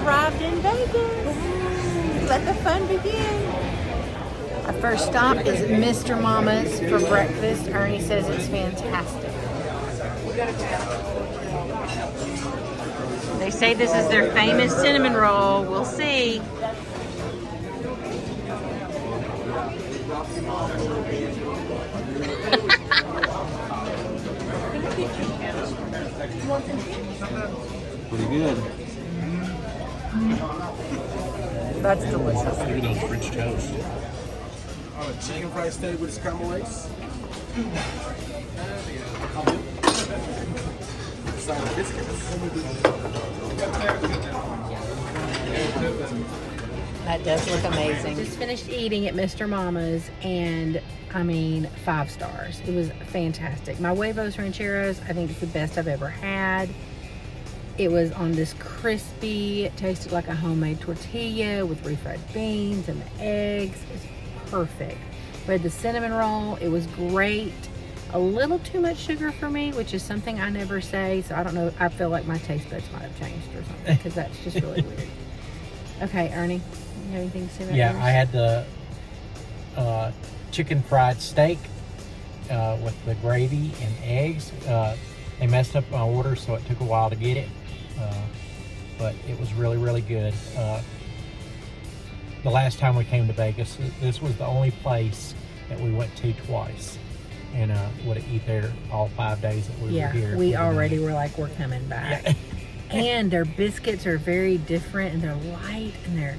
arrived in Vegas. Let the fun begin. Our first stop is Mr. Mama's for breakfast. Ernie says it's fantastic. They say this is their famous cinnamon roll. We'll see. Pretty good. That's delicious. Look at those French toast. Chicken fried steak with scrambled eggs. Side of biscuits. That does look amazing. Just finished eating at Mr. Mama's, and I mean, 5 stars. It was fantastic. My huevos rancheros, I think it's the best I've ever had. It was on this crispy, it tasted like a homemade tortilla with refried beans and the eggs. It's perfect. We had the cinnamon roll. It was great. A little too much sugar for me, which is something I never say. So I don't know. I feel like my taste buds might have changed or something, because that's just really weird. Okay, Ernie, you have anything to say about yours? I had the chicken fried steak with the gravy and eggs. They messed up my order, so it took a while to get it. But it was really, really good. The last time we came to Vegas, this was the only place that we went to twice. And would eat there all 5 days that we were here. Yeah, we already were like, we're coming back. Yeah. And their biscuits are very different, and they're light, and they're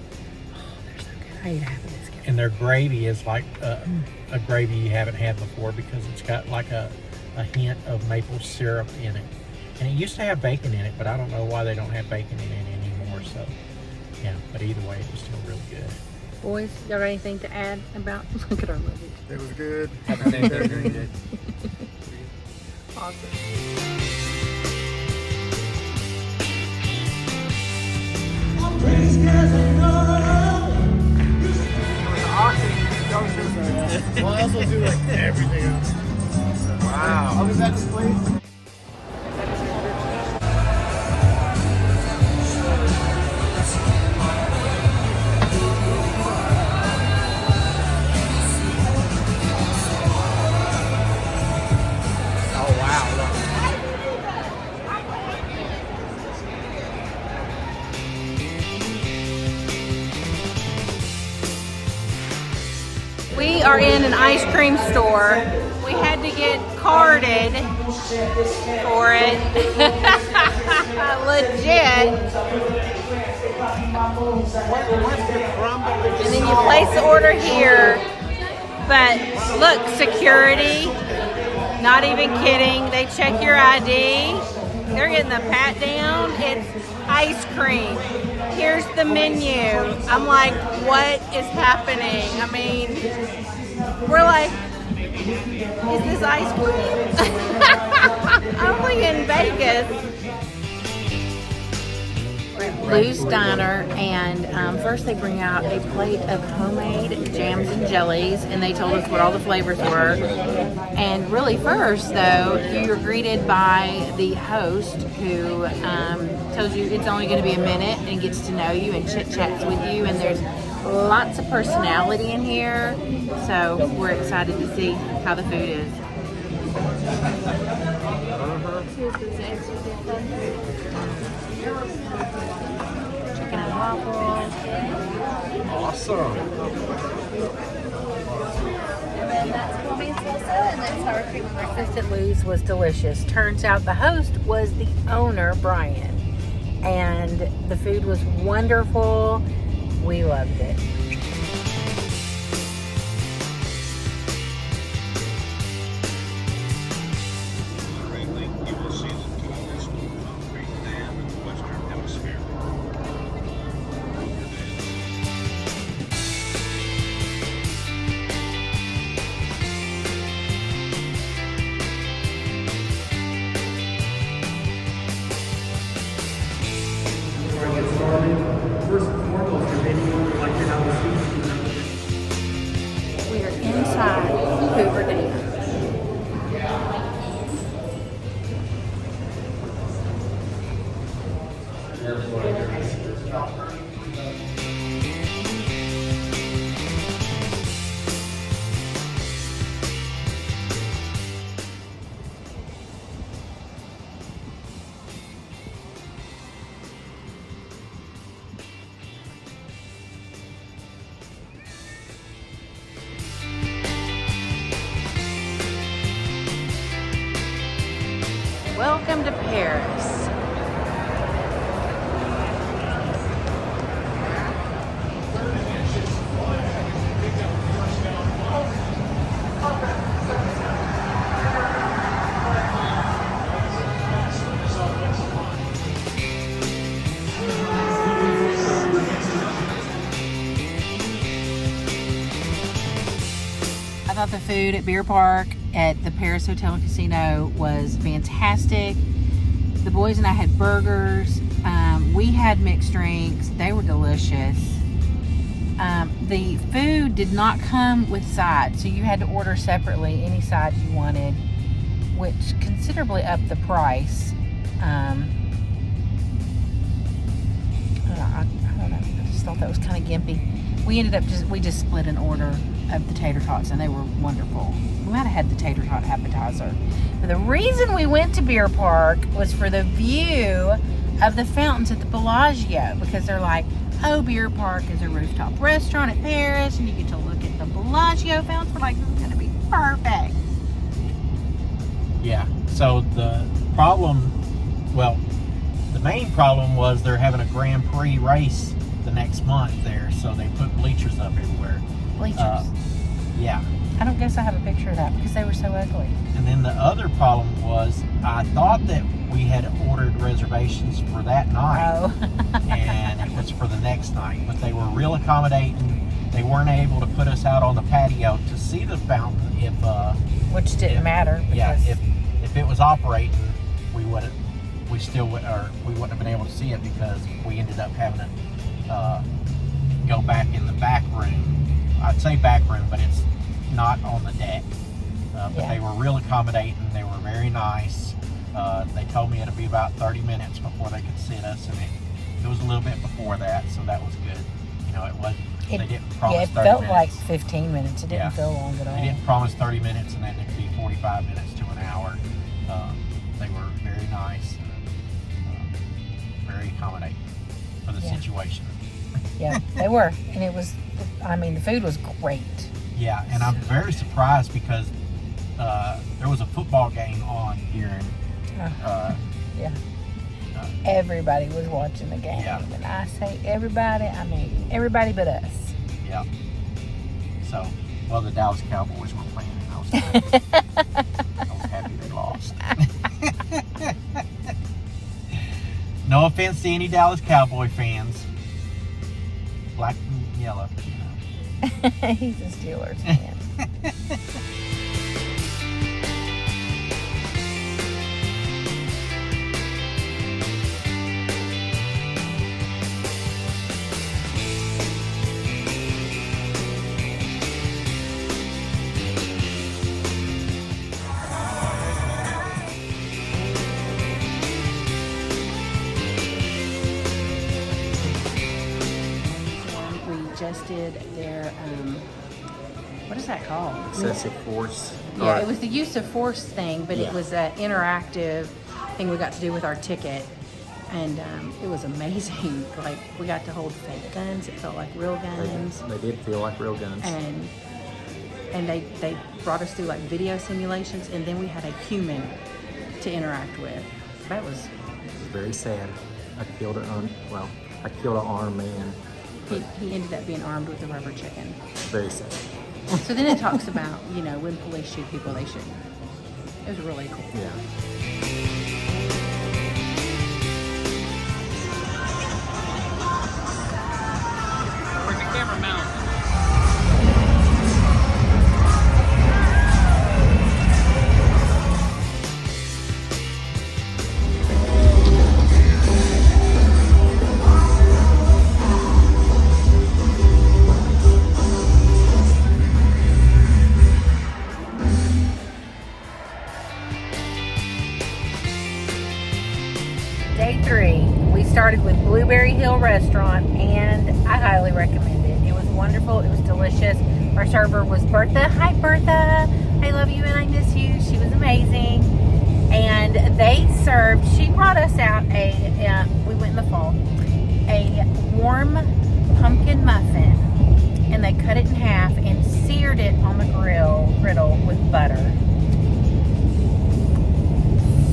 so good. I eat half a biscuit. And their gravy is like a gravy you haven't had before, because it's got like a hint of maple syrup in it. And it used to have bacon in it, but I don't know why they don't have bacon in it anymore. So, yeah, but either way, it was still real good. Boys, y'all got anything to add about? Look at our luggage. It was good. Awesome. Well, I also do like everything else. Wow. I'll be back to place. We are in an ice cream store. We had to get carded for it. Legit. And then you place the order here. But look, security, not even kidding. They check your ID. They're getting the pat down. It's ice cream. Here's the menu. I'm like, what is happening? I mean, we're like, is this ice cream? Only in Vegas. We're at Lou's Diner, and first they bring out a plate of homemade jams and jellies, and they told us what all the flavors were. And really first, though, you're greeted by the host who tells you it's only going to be a minute and gets to know you and chit-chats with you, and there's lots of personality in here, so we're excited to see how the food is. Chicken and waffles. Awesome. And then that's homemade salsa, and then sour cream and Breakfast at Lou's was delicious. Turns out the host was the owner, Brian, and the food was wonderful. We loved it. First and foremost, if anyone would like to have a seat. We are inside Hoover Dam. Welcome to Paris. I thought the food at Beer Park at the Paris Hotel and Casino was fantastic. The boys and I had burgers. We had mixed drinks. They were delicious. The food did not come with sides, so you had to order separately any sides you wanted, which considerably upped the price. I don't know. I just thought that was kind of gimpy. We ended up we just split an order of the tater tots, and they were wonderful. We might have had the tater tot appetizer. But the reason we went to Beer Park was for the view of the fountains at the Bellagio, because they're like, oh, Beer Park is a rooftop restaurant at Paris, and you get to look at the Bellagio fountains. We're like, this is going to be perfect. Yeah, so the problem, well, the main problem was they're having a Grand Prix race the next month there, so they put bleachers up everywhere. Bleachers. Yeah. I don't guess I have a picture of that because they were so ugly. And then the other problem was I thought that we had ordered reservations for that night. Oh. And it was for the next night. But they were real accommodating. They weren't able to put us out on the patio to see the fountain if Which didn't matter. Yeah, Because if it was operating, we wouldn't have been able to see it because we ended up having to go back in the back room. I'd say back room, but it's not on the deck. But Yeah. they were real accommodating. They were very nice. They told me it'd be about 30 minutes before they could sit us, and it was a little bit before that, so that was good. You know, they didn't promise 30 minutes. it felt like 15 minutes. It didn't Yeah. feel long at all. They didn't promise 30 minutes, and then it could be 45 minutes to an hour. They were very nice and very accommodating for the Yeah. situation. Yeah, they were. And it was, I mean, the food was great. Yeah, and I'm very surprised because there was a football game on here. Yeah. Everybody was watching the game. Yeah. And I say everybody, I mean everybody but us. Yeah. So, well, the Dallas Cowboys were playing, and I was happy they lost. No offense to any Dallas Cowboy fans. Black and yellow, you know. He's a Steelers fan. Just did their what is that called? Excessive force. Yeah, it was the use of force thing, but Yeah. it was an interactive thing we got to do with our ticket, and it was amazing. Like, we got to hold fake guns. It felt like real guns, They did feel like real guns. and they brought us through like video simulations, and then we had a human to interact with. That was It was very sad. I killed an armed man. he ended up being armed with a rubber chicken. Very sad. So then it talks about, you know, when police shoot people, they shouldn't. It was really cool. Yeah. Where's the camera mount? started with Blueberry Hill Restaurant, and I highly recommend it. It was wonderful. It was delicious. Our server was Bertha. Hi, Bertha. I love you and I miss you. She was amazing. And they served, she brought us out we went in the fall, a warm pumpkin muffin. And they cut it in half and seared it on the griddle with butter.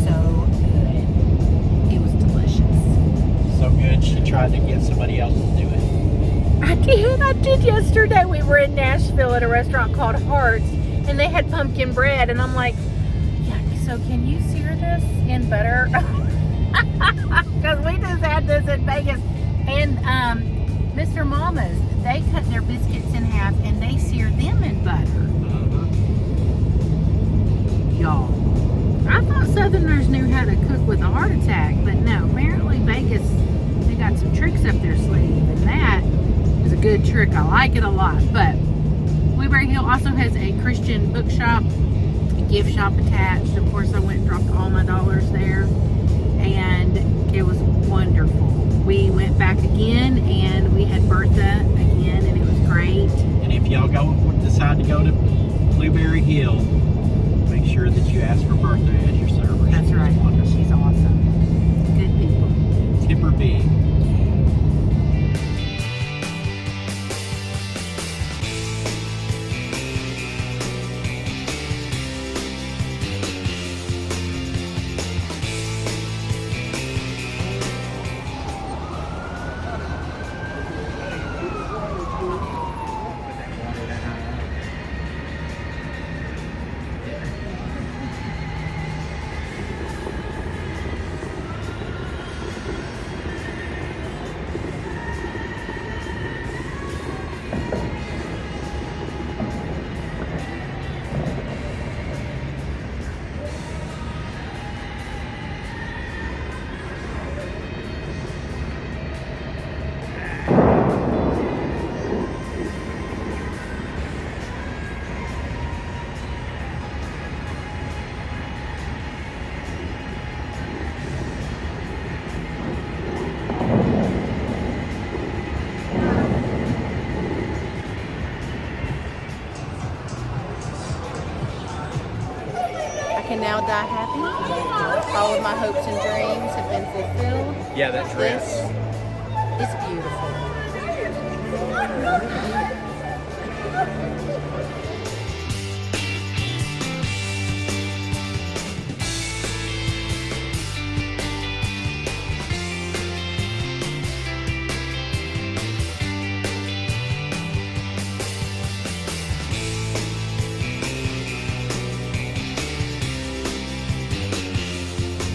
So good. It was delicious. So good, she tried to get somebody else to do it. I did yesterday. We were in Nashville at a restaurant called Hearts, and they had pumpkin bread, and I'm like, yeah, so can you sear this in butter? Because we just had this in Vegas. And Mr. Mama's, they cut their biscuits in half and they sear them in butter. Y'all, I thought Southerners knew how to cook with a heart attack, but no, apparently Vegas, they got some tricks up their sleeve, and that is a good trick. I like it a lot. But Blueberry Hill also has a Christian bookshop, a gift shop attached. Of course, I went and dropped all my dollars there, and it was wonderful. We went back again, and we had Bertha again, and it was great. And if y'all decide to go to Blueberry Hill, make sure that you ask for Bertha as your server. That's right. Wonderful. She's awesome. Good people. Tip her big. Can now die happy. All of my hopes and dreams have been fulfilled. Yeah, that dress. This is beautiful.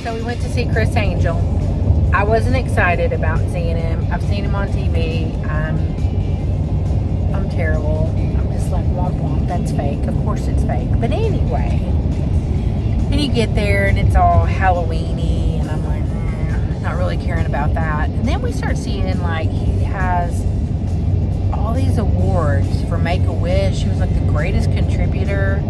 So we went to see Criss Angel. I wasn't excited about seeing him. I've seen him on TV. I'm terrible. I'm just like, womp womp, that's fake. Of course it's fake. But anyway, and you get there and it's all Halloween-y, and I'm like, not really caring about that. And then we start seeing, like, he has all these awards for Make-A-Wish. He was like the greatest contributor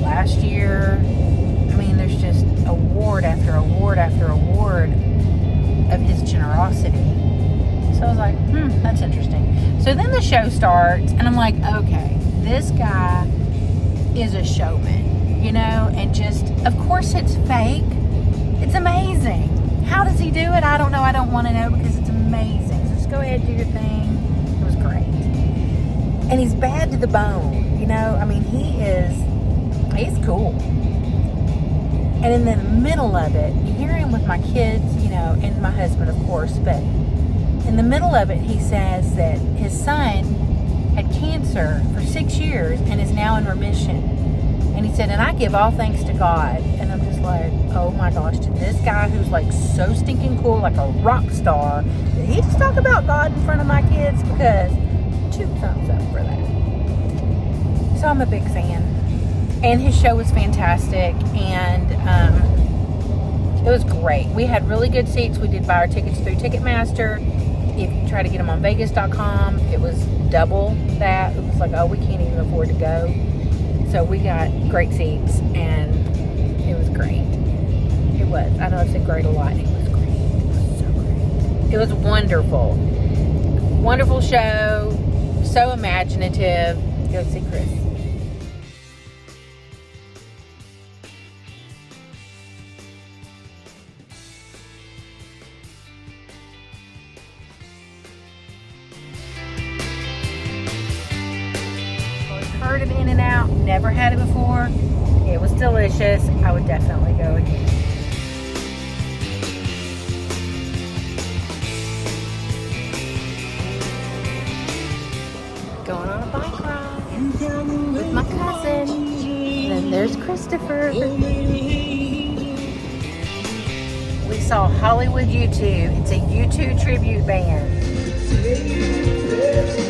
last year. I mean, there's just award after award after award of his generosity. So I was like, that's interesting. So then the show starts, and I'm like, okay, this guy is a showman, you know, and just, of course it's fake. It's amazing. How does he do it? I don't know. I don't want to know, because it's amazing. So just go ahead and do your thing. It was great. And he's bad to the bone, you know. I mean, he's cool. And in the middle of it, you hear him with my kids, you know, and my husband, of course, but in the middle of it, he says that his son had cancer for 6 years and is now in remission. And he said, and I give all thanks to God. And I'm just like, oh my gosh, did this guy who's like so stinking cool, like a rock star, did he just talk about God in front of my kids? Because 2 thumbs up for that. So I'm a big fan. And his show was fantastic, and it was great. We had really good seats. We did buy our tickets through Ticketmaster. If you try to get them on Vegas.com, it was double that. It was like, oh, we can't even afford to go. So we got great seats, and it was great. It was. I know I've said great a lot. It was great. It was so great. It was wonderful. Wonderful show. So imaginative. Go see Criss. Heard of In-N-Out, never had it before. It was delicious. I would definitely go again. Going on a bike ride with my cousin. And then there's Christopher. We saw Hollywood U2. It's a U2 tribute band. This.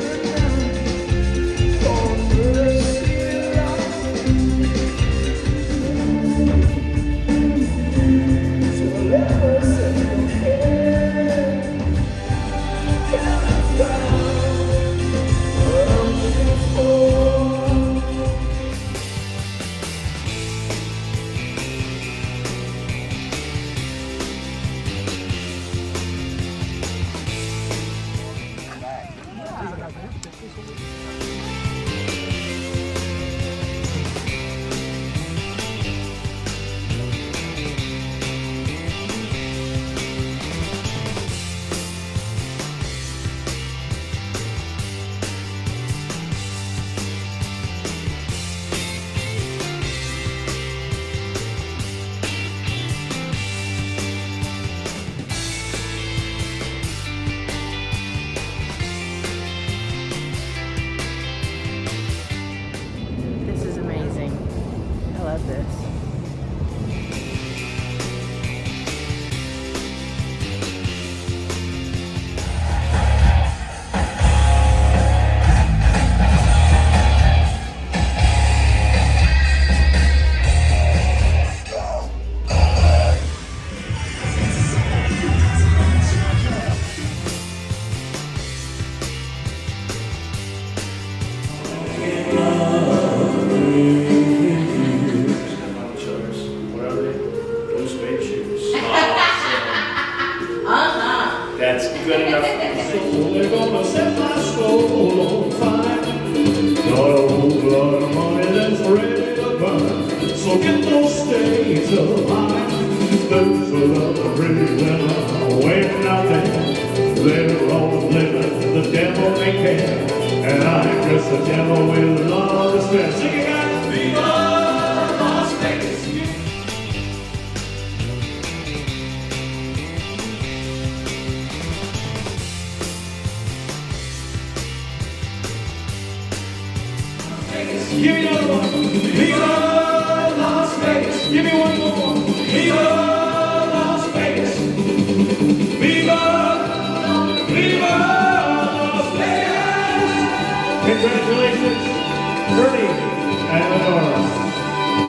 That's good enough. So they're gonna set my soul on fire. Got a whole lot of money that's ready to burn. So get those stakes up high. Those are the reason I'm waiting out there. They're all living, the devil may care. And I'm just a devil with a lot of respect. Sing it out, Viva Las Vegas. Give me another one. Viva Las Vegas. Give me one more. Viva Las Vegas. Viva, Viva Las Vegas. Congratulations, Bernie and Lenora.